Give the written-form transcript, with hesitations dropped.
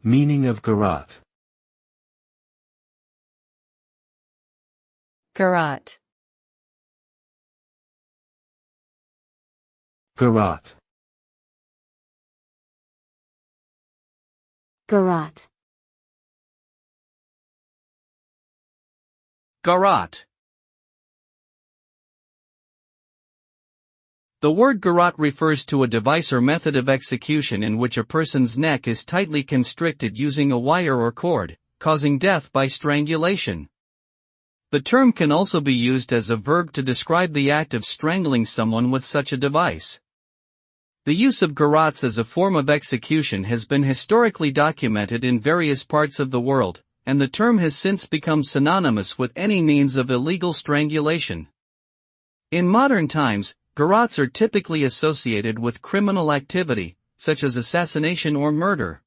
Meaning of garrotte. Garrotte. Garrotte. garrotte, Garrotte. The word garrotte refers to a device or method of execution in which a person's neck is tightly constricted using a wire or cord, causing death by strangulation. The term can also be used as a verb to describe the act of strangling someone with such a device. The use of garrottes as a form of execution has been historically documented in various parts of the world, and the term has since become synonymous with any means of illegal strangulation. In modern times, garrottes are typically associated with criminal activity, such as assassination or murder.